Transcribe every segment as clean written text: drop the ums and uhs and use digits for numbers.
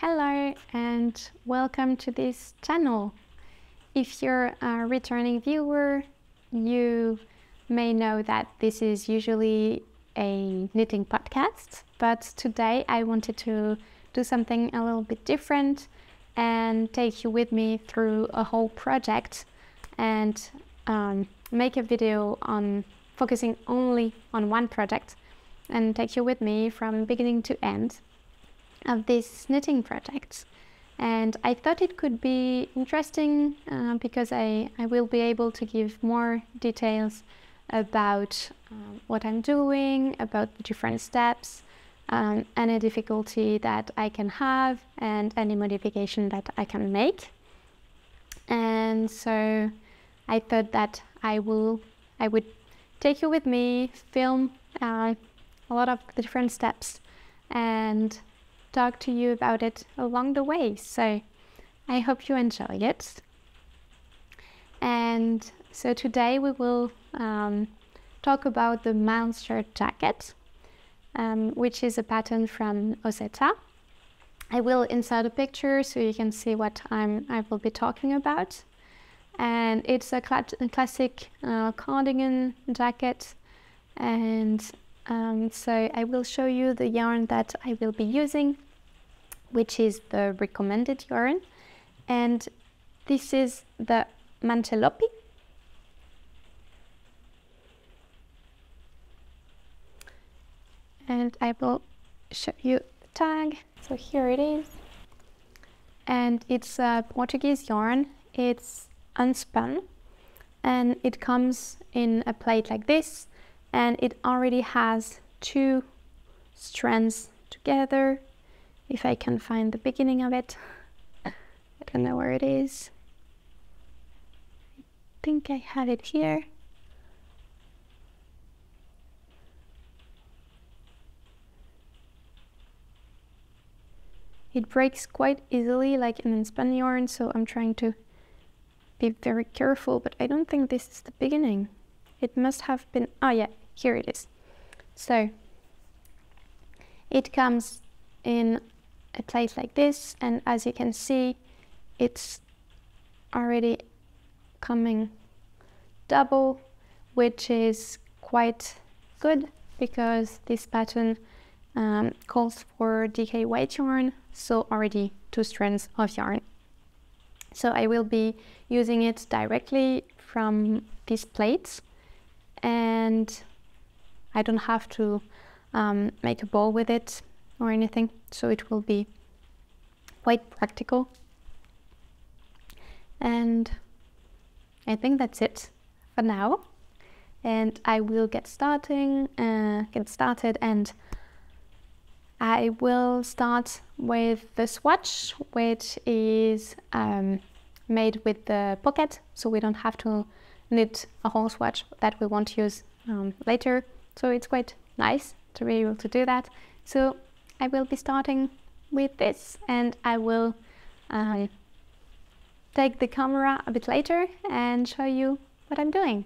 Hello and welcome to this channel. If you're a returning viewer, you may know that this is usually a knitting podcast, but today I wanted to do something a little bit different and take you with me through a whole project and make a video on focusing only on one project and take you with me from beginning to end of this knitting project. And I thought it could be interesting because I will be able to give more details about what I'm doing, about the different steps, any difficulty that I can have and any modification that I can make. And so I thought that I would take you with me, film a lot of the different steps and talk to you about it along the way. So I hope you enjoy it. And so today we will talk about the monster jacket, which is a pattern from Ozetta. I will insert a picture so you can see what I will be talking about. And it's a classic cardigan jacket, and so I will show you the yarn that I will be using, which is the recommended yarn, and this is the Manchelopi. And I will show you the tag. So here it is, and it's a Portuguese yarn. It's unspun, and it comes in a plate like this. And it already has two strands together. If I can find the beginning of it, I don't know where it is. I think I have it here. It breaks quite easily like an unspun yarn, so I'm trying to be very careful, but I don't think this is the beginning. It must have been, oh yeah, here it is. So it comes in a plate like this, and as you can see, it's already coming double, which is quite good because this pattern calls for DK weight yarn, so already two strands of yarn. So I will be using it directly from these plates, and I don't have to make a ball with it or anything, so it will be quite practical. And I think that's it for now, and I will get started, and I will start with the swatch, which is made with the pocket, so we don't have to knit a whole swatch that we won't use later. So it's quite nice to be able to do that. So I will be starting with this, and I will take the camera a bit later and show you what I'm doing.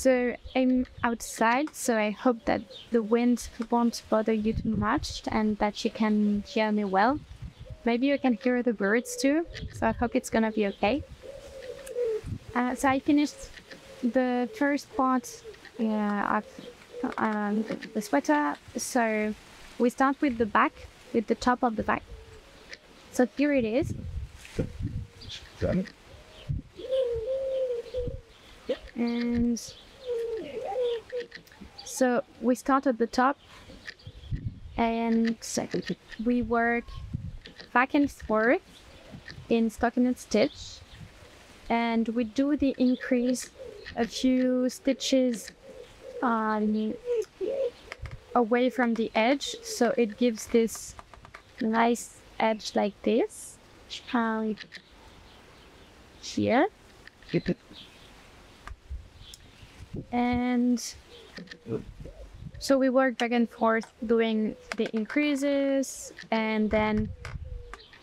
So I'm outside, so I hope that the wind won't bother you too much and that you can hear me well. Maybe you can hear the birds too, so I hope it's gonna be okay. So I finished the first part of the sweater. So we start with the back, with the top of the back. So here it is. And so we start at the top and we work back and forth in stockinette stitch, and we do the increase a few stitches away from the edge, so it gives this nice edge like this here. And so we work back and forth doing the increases, and then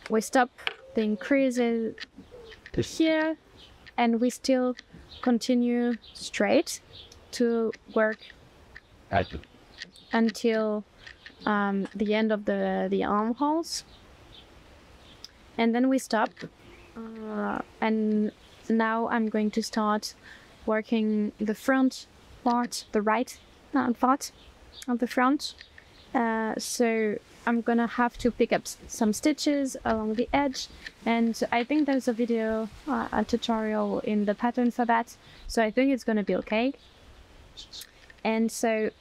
we stop the increases here, and we still continue straight to work until the end of the armholes, and then we stop. And now I'm going to start working the front part, the right part of the front. So I'm gonna have to pick up some stitches along the edge, and I think there's a video, a tutorial in the pattern for that, so I think it's gonna be okay. And so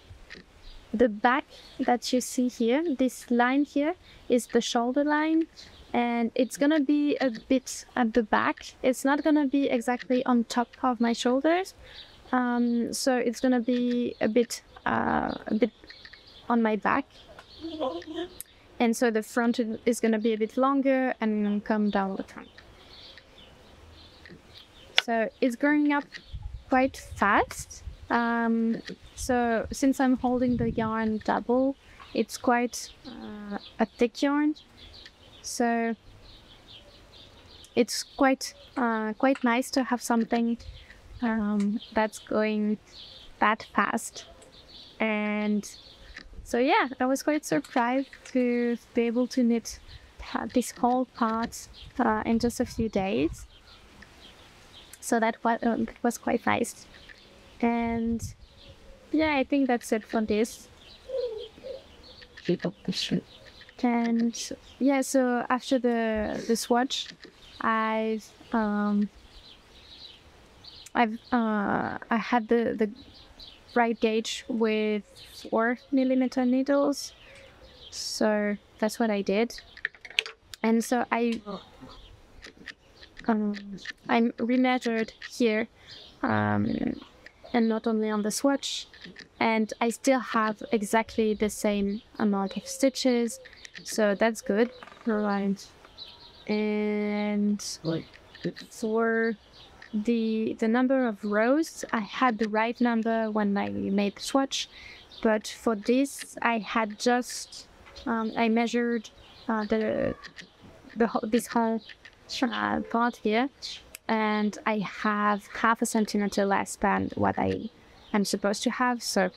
the back that you see here, this line here, is the shoulder line, and it's gonna be a bit at the back. It's not gonna be exactly on top of my shoulders, so it's gonna be a bit on my back, and so the front is gonna be a bit longer and come down the front. So it's growing up quite fast. So since I'm holding the yarn double, it's quite a thick yarn. So it's quite nice to have something that's going that fast. And so yeah, I was quite surprised to be able to knit this whole part in just a few days. So that was quite nice. And yeah, I think that's it for this. And yeah, so after the swatch, I had the right gauge with 4mm needles, so that's what I did. And so I remeasured here, and not only on the swatch, and I still have exactly the same amount of stitches, so that's good. Right. And for the number of rows, I had the right number when I made the swatch, but for this I had just I measured this whole part here, and I have 0.5 centimeter less than what I am supposed to have, so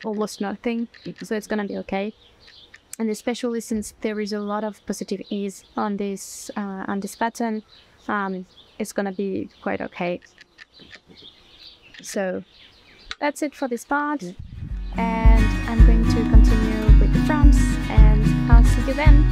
almost nothing, so it's gonna be okay. And especially since there is a lot of positive ease on this pattern, it's gonna be quite okay. So that's it for this part, and I'm going to continue with the fronts, and I'll see you then.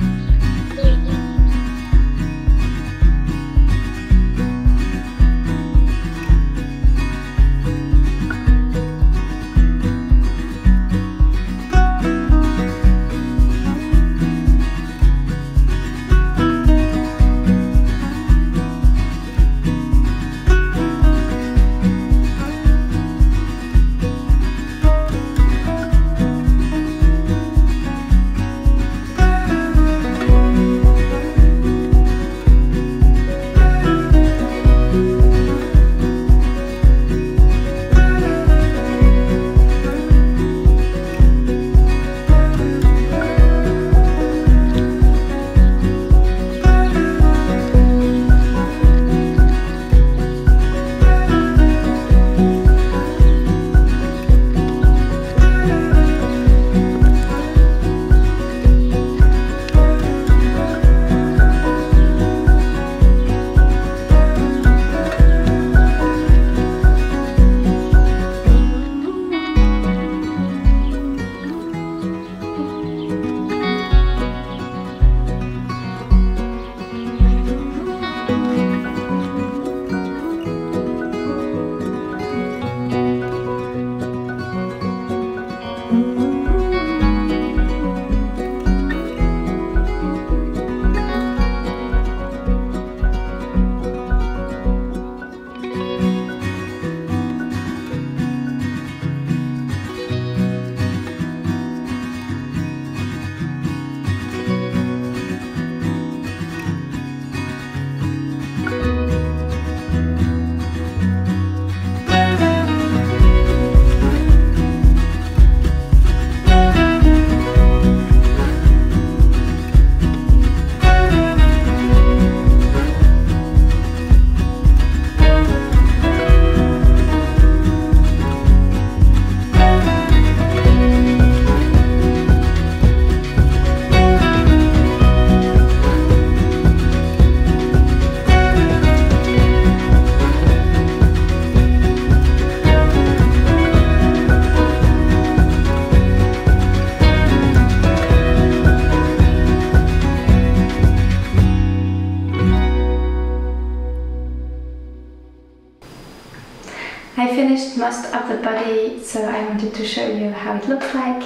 I finished most of the body, so I wanted to show you how it looks like.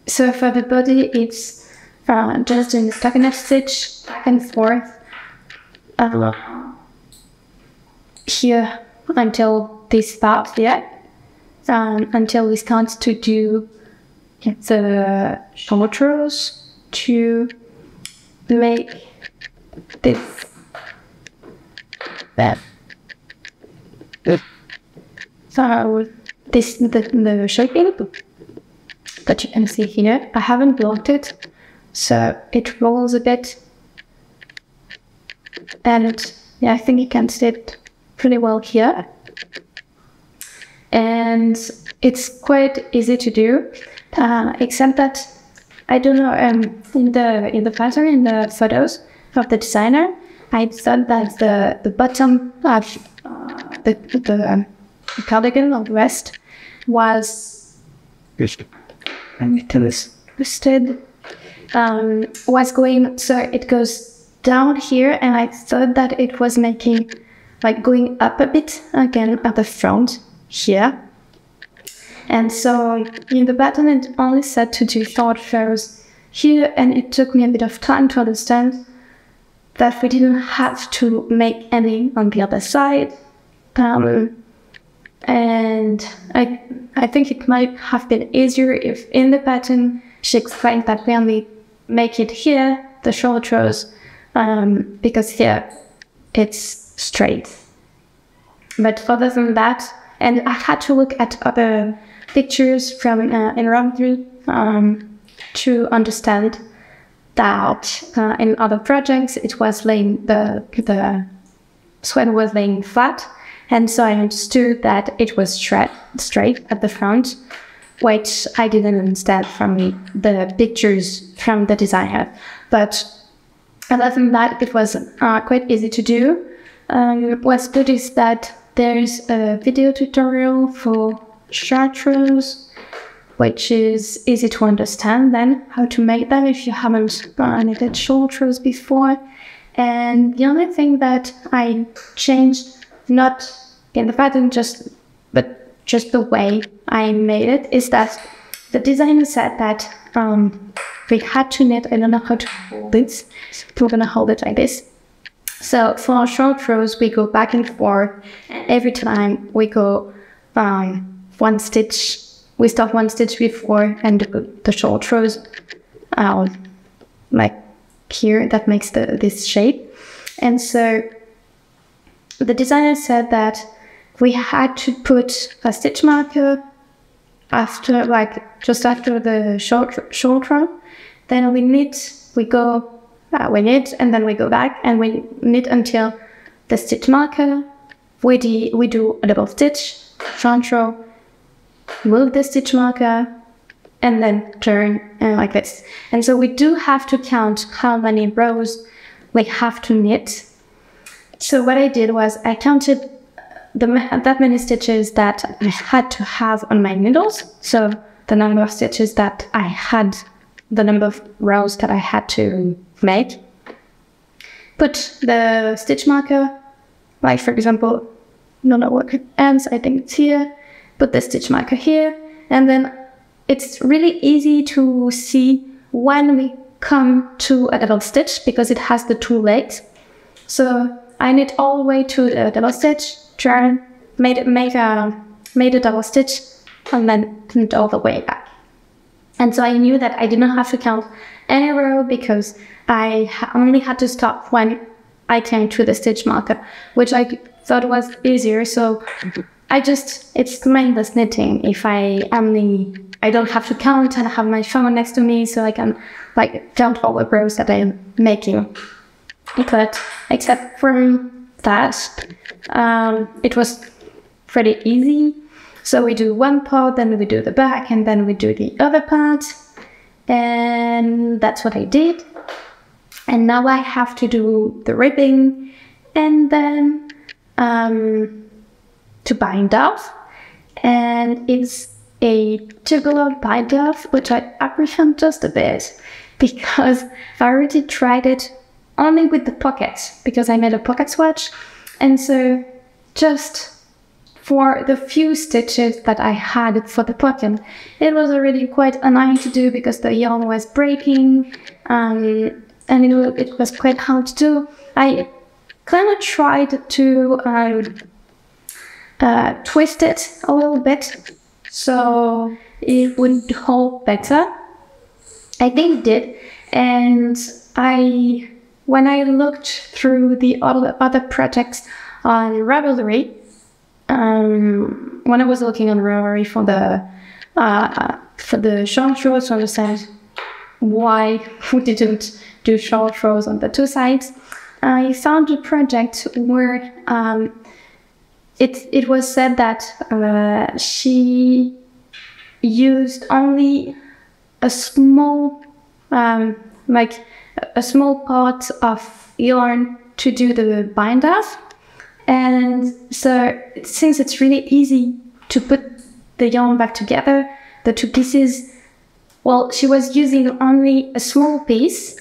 So for the body, it's just doing a stockinette stitch back and forth here until this part here, until we start to do the shoulders to make this. So this the shaping that you can see here. I haven't blocked it, so it rolls a bit, and yeah, I think you can see it pretty well here. And it's quite easy to do, except that I don't know. In the pattern, in the photos of the designer, I thought that the bottom of the cardigan or the vest was twisted, was going, so it goes down here, and I thought that it was making, like, going up a bit again at the front here. And so in the pattern it only said to do short rows here, and it took me a bit of time to understand that we didn't have to make any on the other side. And I think it might have been easier if in the pattern she explained that we only make it here, the short rows, because here it's straight. But other than that, and I had to look at other pictures from embroidery to understand that in other projects it was laying, the sweater was laying flat, and so I understood that it was straight at the front, which I didn't understand from the pictures from the designer. But other than that, it was quite easy to do. What's good is that there's a video tutorial for short rows, which is easy to understand then how to make them if you haven't knitted short rows before. And the only thing that I changed, not in the pattern, but just the way I made it, is that the designer said that we had to knit. I don't know how to hold it, so we're gonna hold it like this. So for our short rows, we go back and forth, and every time we go one stitch, we start one stitch before and do the short rows like here, that makes this shape. And so the designer said that we had to put a stitch marker after, like just after the short row. Then we knit, we knit, and then we go back and we knit until the stitch marker. We do a double stitch, front row, move the stitch marker, and then turn like this. And so we do have to count how many rows we have to knit. So what I did was I counted that many stitches that I had to have on my needles. So the number of stitches that I had, the number of rows that I had to make. Put the stitch marker, like for example, no, what it ends, I think it's here. Put the stitch marker here, and then it's really easy to see when we come to a double stitch because it has the two legs. So I knit all the way to the double stitch, turn, made a double stitch, and then knit all the way back. And so I knew that I didn't have to count any row because I only had to stop when I came to the stitch marker, which I thought was easier. So it's mindless knitting if I don't have to count and have my phone next to me so I can like count all the rows that I'm making. But except for task, it was pretty easy. So we do one part, then we do the back, and then we do the other part. And that's what I did. And now I have to do the ribbing and then to bind off. And it's a tubular bind off, which I apprehend just a bit because I already tried it only with the pockets because I made a pocket swatch. And so just for the few stitches that I had for the pocket, it was already quite annoying to do because the yarn was breaking, and it was quite hard to do. I kind of tried to twist it a little bit so it would hold better. I think it did, and when I looked through the other projects on Ravelry, when I was looking on Ravelry for the short rows to understand why we didn't do short rows on the two sides, I found a project where it was said that she used only a small a small part of yarn to do the bind off. And so since it's really easy to put the yarn back together, the two pieces, well, she was using only a small piece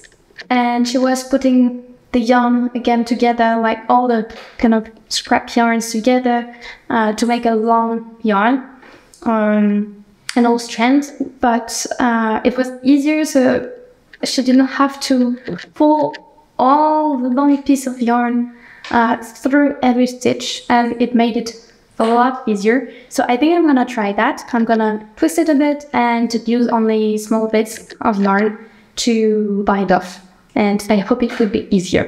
and she was putting the yarn again together, like all the kind of scrap yarns together to make a long yarn and all strands. But it was easier, so she didn't have to pull all the long piece of yarn through every stitch, and it made it a lot easier. So I think I'm gonna try that. I'm gonna twist it a bit and use only small bits of yarn to bind off, and I hope it will be easier.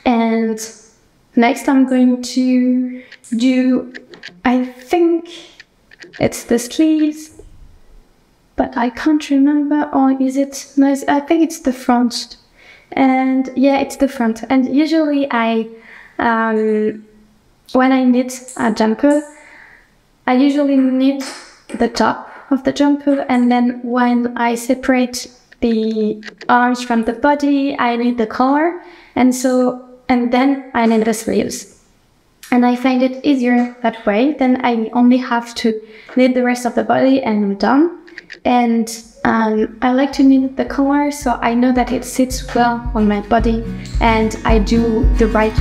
And next I'm going to do, I think it's the sleeves, but I can't remember, or is it, no, I think it's the front. And yeah, it's the front. And usually I, when I knit a jumper, I usually knit the top of the jumper, and then when I separate the arms from the body, I knit the collar, and then I knit the sleeves. And I find it easier that way. Then I only have to knit the rest of the body and I'm done. And I like to knit the collar so I know that it sits well on my body and I do the right.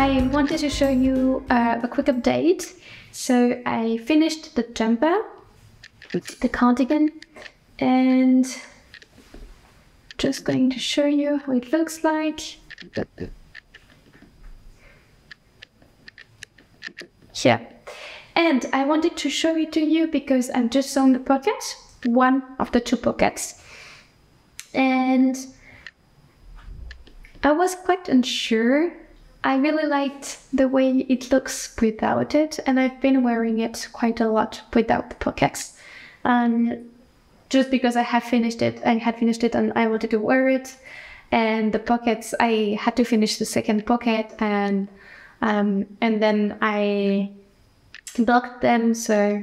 I wanted to show you a quick update. So I finished the jumper, the cardigan, and just going to show you how it looks like. Here. And I wanted to show it to you because I've just sewn the pocket, one of the two pockets. And I was quite unsure. I really liked the way it looks without it, and I've been wearing it quite a lot without the pockets. Just because I had finished it and I wanted to wear it. And the pockets, I had to finish the second pocket, and then I blocked them, so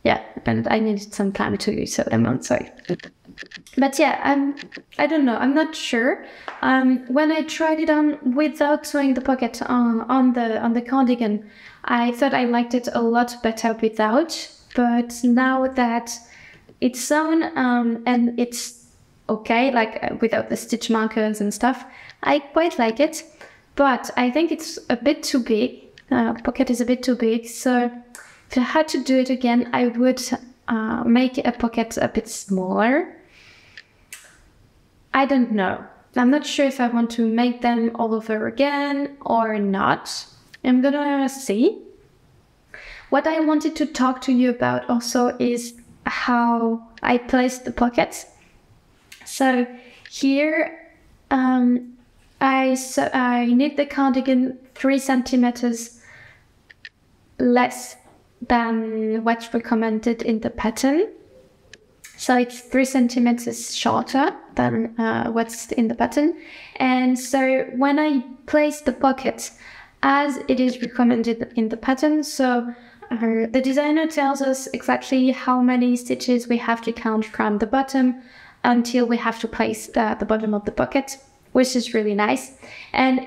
yeah, and I needed some time to sew them on, sorry. But yeah, I don't know, I'm not sure. When I tried it on without sewing the pocket on the cardigan, I thought I liked it a lot better without, but now that it's sewn and it's okay, like without the stitch markers and stuff, I quite like it, but I think it's a bit too big. Pocket is a bit too big, so if I had to do it again, I would make a pocket a bit smaller. I don't know. I'm not sure if I want to make them all over again or not. I'm gonna see. What I wanted to talk to you about also is how I place the pockets. So here I knit the cardigan 3 centimeters less than what's recommended in the pattern. So it's 3 centimeters shorter than what's in the pattern. And so when I place the pocket as it is recommended in the pattern, so the designer tells us exactly how many stitches we have to count from the bottom until we have to place the bottom of the pocket, which is really nice. And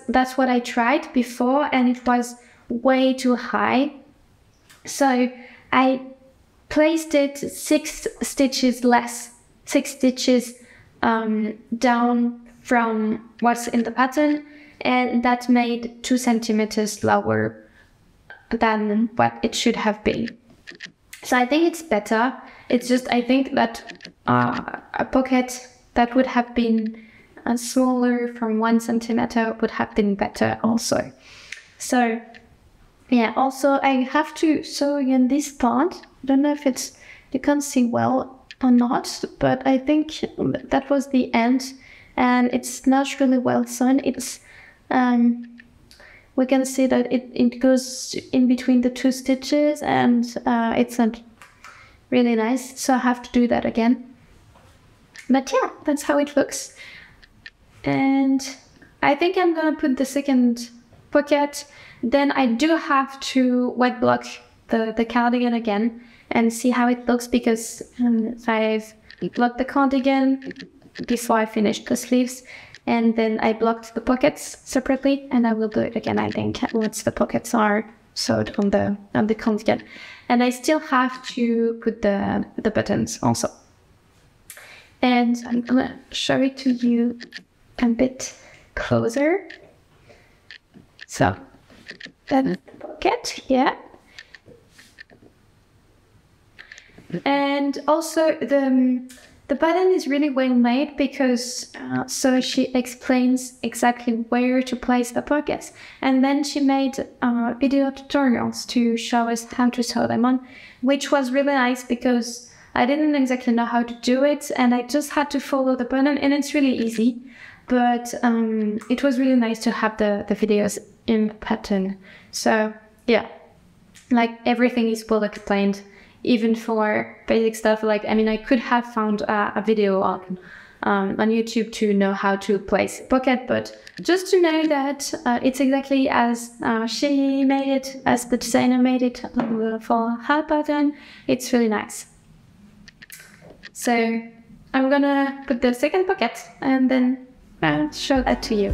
that's what I tried before, and it was way too high. So I placed it 6 stitches less, 6 stitches down from what's in the pattern, and that made 2 centimeters lower than what it should have been. So I think it's better. It's just, I think that a pocket that would have been smaller from 1 centimeter would have been better also. So yeah, also I have to sew again this part. I don't know if you can't see well or not, but I think that was the end, and it's not really well sewn. It's we can see that it goes in between the 2 stitches, and it's not really nice, so I have to do that again. But yeah, that's how it looks. And I think I'm gonna put the second pocket. Then I do have to wet block the cardigan again and see how it looks, because I've blocked the cardigan before I finished the sleeves, and then I blocked the pockets separately, and I will do it again, I think, once the pockets are sewed on the cardigan. And I still have to put the buttons also. And I'm gonna show it to you a bit closer. So that's the pocket, yeah. And also the pattern is really well made, because so she explains exactly where to place the pockets, and then she made video tutorials to show us how to sew them on, which was really nice because I didn't exactly know how to do it, and I just had to follow the pattern, and it's really easy. But it was really nice to have the videos in the pattern. So yeah, like everything is well explained. Even for basic stuff, like, I mean, I could have found a video on YouTube to know how to place a pocket, but just to know that it's exactly as she made it, as the designer made it for her pattern, it's really nice. So I'm gonna put the second pocket and then I'll show that to you.